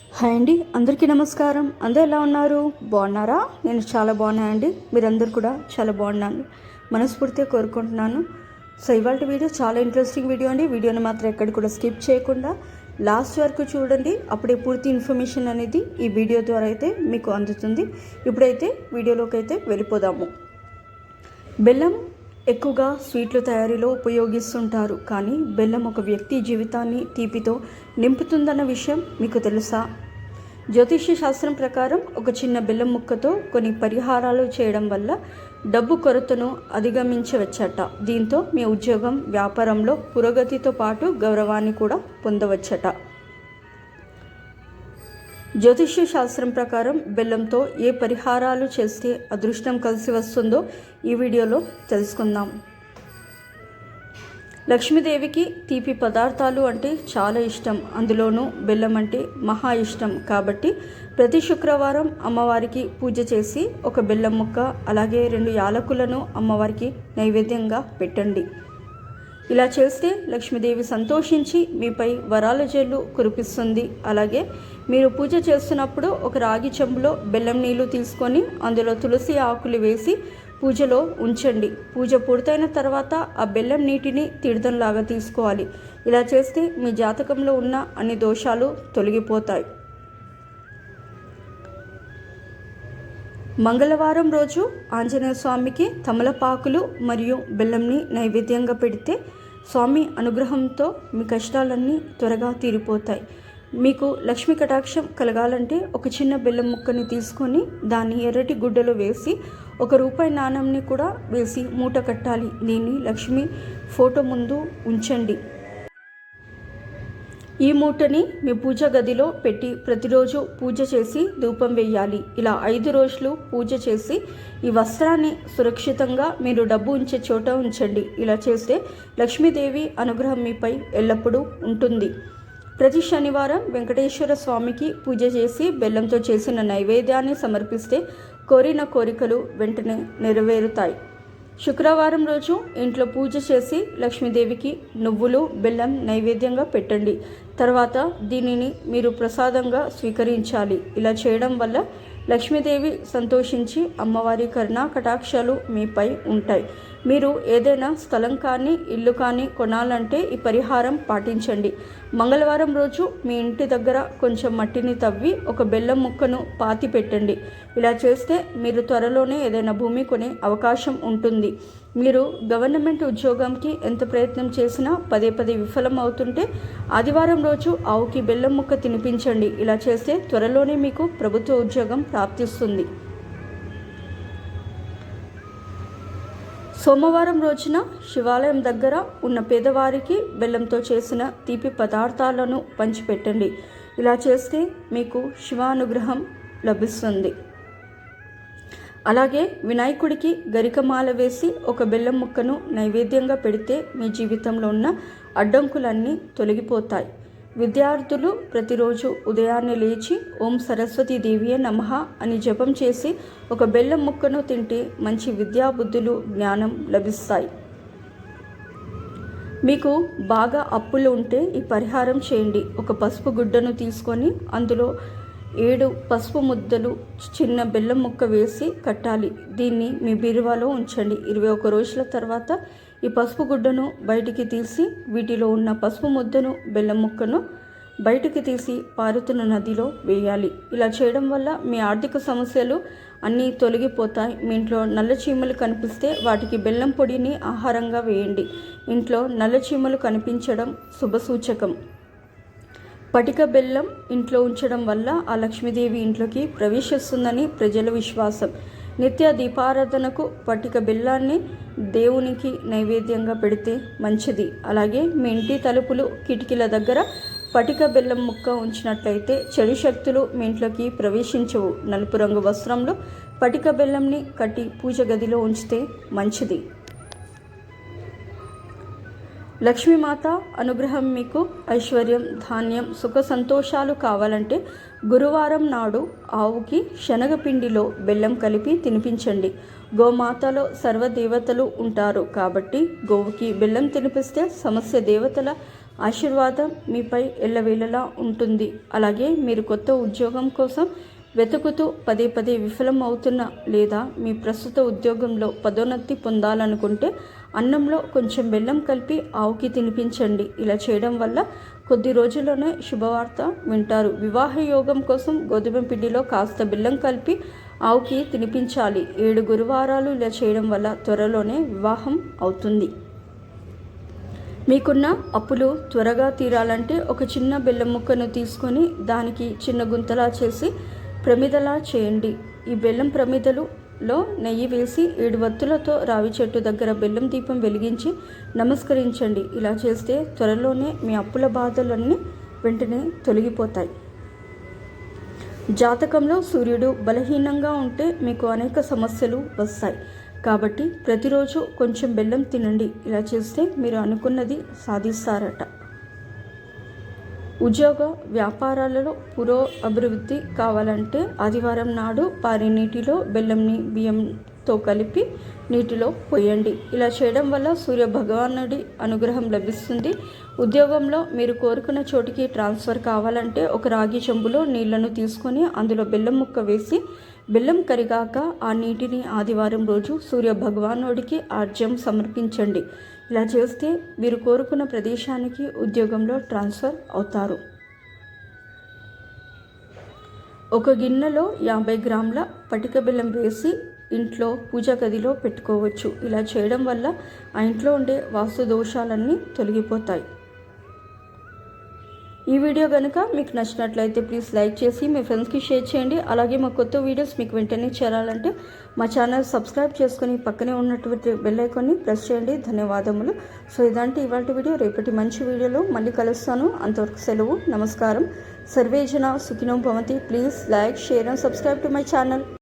Hi అండి, అందరికీ నమస్కారం. అందరూ ఎలా ఉన్నారు? బాగున్నారా? నేను చాలా బాగున్నాను అండి. మీరందరూ కూడా చాలా బాగున్నాను మనస్ఫూర్తిగా కోరుకుంటున్నాను. సో ఇవాళ వీడియో చాలా ఇంట్రెస్టింగ్ వీడియో అండి. వీడియోని మాత్రం ఎక్కడ కూడా స్కిప్ చేయకుండా లాస్ట్ వరకు చూడండి. అప్పుడే పూర్తి ఇన్ఫర్మేషన్ అనేది ఈ వీడియో ద్వారా అయితే మీకు అందుతుంది. ఇప్పుడైతే వీడియోలోకి అయితే వెళ్ళిపోదాము. బెల్లం ఎక్కువగా స్వీట్ల తయారీలో ఉపయోగిస్తుంటారు. కానీ బెల్లం ఒక వ్యక్తి జీవితాన్ని తీపితో నింపుతుందన్న విషయం మీకు తెలుసా? జ్యోతిష్య శాస్త్రం ప్రకారం ఒక చిన్న బెల్లం ముక్కతో కొన్ని పరిహారాలు చేయడం వల్ల డబ్బు కొరతను అధిగమించవచ్చట. దీంతో మీ ఉద్యోగం, వ్యాపారంలో పురోగతితో పాటు గౌరవాన్ని కూడా పొందవచ్చట. జ్యోతిష్య శాస్త్రం ప్రకారం బెల్లంతో ఏ పరిహారాలు చేస్తే అదృష్టం కలిసి వస్తుందో ఈ వీడియోలో తెలుసుకుందాం. లక్ష్మీదేవికి తీపి పదార్థాలు అంటే చాలా ఇష్టం. అందులోనూ బెల్లం అంటే మహా ఇష్టం. కాబట్టి ప్రతి శుక్రవారం అమ్మవారికి పూజ చేసి ఒక బెల్లం ముక్క అలాగే 2 యాలకులను అమ్మవారికి నైవేద్యంగా పెట్టండి. ఇలా చేస్తే లక్ష్మీదేవి సంతోషించి మీపై వరాల జల్లు కురిపిస్తుంది. అలాగే మీరు పూజ చేస్తున్నప్పుడు ఒక రాగి చెంబులో బెల్లం నీళ్లు తీసుకొని అందులో తులసి ఆకులు వేసి పూజలో ఉంచండి. పూజ పూర్తయిన తర్వాత ఆ బెల్లం నీటిని తీర్థంలాగా తీసుకోవాలి. ఇలా చేస్తే మీ జాతకంలో ఉన్న అన్ని దోషాలు తొలగిపోతాయి. మంగళవారం రోజు ఆంజనేయ స్వామికి తమలపాకులు మరియు బెల్లంని నైవేద్యంగా పెడితే స్వామి అనుగ్రహంతో మీ కష్టాలన్నీ త్వరగా తీరిపోతాయి. మీకు లక్ష్మీ కటాక్షం కలగాలంటే ఒక చిన్న బెల్లం ముక్కని తీసుకొని దాన్ని ఎర్రటి గుడ్డలో వేసి ₹1 నాణంని కూడా వేసి మూట కట్టాలి. దీన్ని లక్ష్మి ఫోటో ముందు ఉంచండి. ఈ మూటని మీ పూజ గదిలో పెట్టి ప్రతిరోజు పూజ చేసి ధూపం వేయాలి. ఇలా 5 రోజులు పూజ చేసి ఈ వస్త్రాన్ని సురక్షితంగా మీరు డబ్బు ఉంచే చోట ఉంచండి. ఇలా చేస్తే లక్ష్మీదేవి అనుగ్రహం మీపై ఎల్లప్పుడూ ఉంటుంది. ప్రతి శనివారం వెంకటేశ్వర స్వామికి పూజ చేసి బెల్లంతో చేసిన నైవేద్యాన్ని సమర్పిస్తే కోరిన కోరికలు వెంటనే నెరవేరుతాయి. శుక్రవారం రోజు ఇంట్లో పూజ చేసి లక్ష్మీదేవికి నువ్వులు, బెల్లం నైవేద్యంగా పెట్టండి. తర్వాత దీనిని మీరు ప్రసాదంగా స్వీకరించాలి. ఇలా చేయడం వల్ల లక్ష్మీదేవి సంతోషించి అమ్మవారి కరుణా కటాక్షాలు మీపై ఉంటాయి. మీరు ఏదైనా స్థలం కానీ ఇల్లు కానీ కొనాలంటే ఈ పరిహారం పాటించండి. మంగళవారం రోజు మీ ఇంటి దగ్గర కొంచెం మట్టిని తవ్వి ఒక బెల్లం ముక్కను పాతి పెట్టండి. ఇలా చేస్తే మీరు త్వరలోనే ఏదైనా భూమి కొనే అవకాశం ఉంటుంది. మీరు గవర్నమెంట్ ఉద్యోగంకి ఎంత ప్రయత్నం చేసినా పదే విఫలం అవుతుంటే ఆదివారం రోజు ఆవుకి బెల్లం ముక్క తినిపించండి. ఇలా చేస్తే త్వరలోనే మీకు ప్రభుత్వ ఉద్యోగం ప్రాప్తిస్తుంది. సోమవారం రోజున శివాలయం దగ్గర ఉన్న పేదవారికి బెల్లంతో చేసిన తీపి పదార్థాలను పంచిపెట్టండి. ఇలా చేస్తే మీకు శివానుగ్రహం లభిస్తుంది. అలాగే వినాయకుడికి గరికమాల వేసి ఒక బెల్లం ముక్కను నైవేద్యంగా పెడితే మీ జీవితంలో ఉన్న అడ్డంకులన్నీ తొలగిపోతాయి. విద్యార్థులు ప్రతిరోజు ఉదయాన్నే లేచి ఓం సరస్వతీదేవియే నమః అని జపం చేసి ఒక బెల్లం ముక్కను తింటే మంచి విద్యాబుద్ధులు, జ్ఞానం లభిస్తాయి. మీకు బాగా అప్పులు ఉంటే ఈ పరిహారం చేయండి. ఒక పసుపు గుడ్డను తీసుకొని అందులో 7 పసుపు ముద్దలు చిన్న బెల్లం ముక్క వేసి కట్టాలి. దీన్ని మీ బీరువాలో ఉంచండి. 21 రోజుల తర్వాత ఈ పసుపు గుడ్డను బయటికి తీసి వీటిలో ఉన్న పసుపు ముద్దను, బెల్లం ముక్కను బయటికి తీసి పారుతున్న నదిలో వేయాలి. ఇలా చేయడం వల్ల మీ ఆర్థిక సమస్యలు అన్నీ తొలగిపోతాయి. మీ ఇంట్లో నల్ల చీమలు కనిపిస్తే వాటికి బెల్లం పొడిని ఆహారంగా వేయండి. ఇంట్లో నల్ల చీమలు కనిపించడం శుభసూచకం. పటిక బెల్లం ఇంట్లో ఉంచడం వల్ల ఆ లక్ష్మీదేవి ఇంట్లోకి ప్రవేశిస్తుందని ప్రజల విశ్వాసం. నిత్య దీపారాధనకు పటిక బెల్లాన్ని దేవునికి నైవేద్యంగా పెడితే మంచిది. అలాగే మీ ఇంటి తలుపులు, కిటికీల దగ్గర పటిక బెల్లం ముక్క ఉంచినట్లయితే చెడు శక్తులు మీ ఇంట్లోకి ప్రవేశించవు. నలుపు రంగు వస్త్రంలో పటిక బెల్లంని కట్టి పూజ గదిలో ఉంచితే మంచిది. లక్ష్మీమాత అనుగ్రహం మీకు ఐశ్వర్యం, ధాన్యం, సుఖ సంతోషాలు కావాలంటే గురువారం నాడు ఆవుకి శనగపిండిలో బెల్లం కలిపి తినిపించండి. గోమాతలో సర్వదేవతలు ఉంటారు కాబట్టి గోవుకి బెల్లం తినిపిస్తే సమస్త దేవతల ఆశీర్వాదం మీపై ఎల్లవేళలా ఉంటుంది. అలాగే మీరు కొత్త ఉద్యోగం కోసం వెతుకుతూ పదే పదే విఫలం అవుతున్న లేదా మీ ప్రస్తుత ఉద్యోగంలో పదోన్నతి పొందాలనుకుంటే అన్నంలో కొంచెం బెల్లం కలిపి ఆవుకి తినిపించండి. ఇలా చేయడం వల్ల కొద్ది రోజుల్లోనే శుభవార్త వింటారు. వివాహ యోగం కోసం గోధుమ పిండిలో కాస్త బెల్లం కలిపి ఆవుకి తినిపించాలి. 7 గురువారాలు ఇలా చేయడం వల్ల త్వరలోనే వివాహం అవుతుంది. మీకున్న అప్పులు త్వరగా తీరాలంటే ఒక చిన్న బెల్లం ముక్కను తీసుకొని దానికి చిన్న గుంతలా చేసి ప్రమిదలా చేయండి. ఈ బెల్లం ప్రమిదలో నెయ్యి వేసి 7 వత్తులతో రావి చెట్టు దగ్గర బెల్లం దీపం వెలిగించి నమస్కరించండి. ఇలా చేస్తే త్వరలోనే మీ అప్పుల బాధలన్నీ వెంటనే తొలగిపోతాయి. జాతకంలో సూర్యుడు బలహీనంగా ఉంటే మీకు అనేక సమస్యలు వస్తాయి. కాబట్టి ప్రతిరోజు కొంచెం బెల్లం తినండి. ఇలా చేస్తే మీరు అనుకున్నది సాధిస్తారట. ఉద్యోగ వ్యాపారాలలో అభివృద్ధి కావాలంటే ఆదివారం నాడు పారే నీటిలో బెల్లంని బియ్యంతో కలిపి నీటిలో పోయండి. ఇలా చేయడం వల్ల సూర్య భగవానుడి అనుగ్రహం లభిస్తుంది. ఉద్యోగంలో మీరు కోరుకున్న చోటికి ట్రాన్స్ఫర్ కావాలంటే ఒక రాగి చెంబులో నీళ్లను తీసుకొని అందులో బెల్లం ముక్క వేసి బెల్లం కరిగాక ఆ నీటిని ఆదివారం రోజు సూర్య భగవానుడికి ఆర్జ్యం సమర్పించండి. ఇలా చేస్తే మీరు కోరుకున్న ప్రదేశానికి ఉద్యోగంలో ట్రాన్స్ఫర్ అవుతారు. ఒక గిన్నెలో 50 గ్రాముల పటిక బెల్లం వేసి ఇంట్లో పూజా గదిలో పెట్టుకోవచ్చు. ఇలా చేయడం వల్ల ఆ ఇంట్లో ఉండే వాస్తు దోషాలన్నీ తొలగిపోతాయి. ఈ వీడియో కనుక మీకు నచ్చినట్లయితే ప్లీజ్ లైక్ చేసి మీ ఫ్రెండ్స్కి షేర్ చేయండి. అలాగే మా కొత్త వీడియోస్ మీకు వెంటనే చేరాలంటే మా ఛానల్ సబ్స్క్రైబ్ చేసుకొని పక్కనే ఉన్నటువంటి బెల్ ఐకాన్ని ప్రెస్ చేయండి. ధన్యవాదములు. సో ఇదంటే ఇవాళ వీడియో. రేపటి మంచి వీడియోలో మళ్ళీ కలుస్తాను. అంతవరకు సెలవు. నమస్కారం. సర్వే జన సుఖినో భవంతి. Please like, share and subscribe to my channel.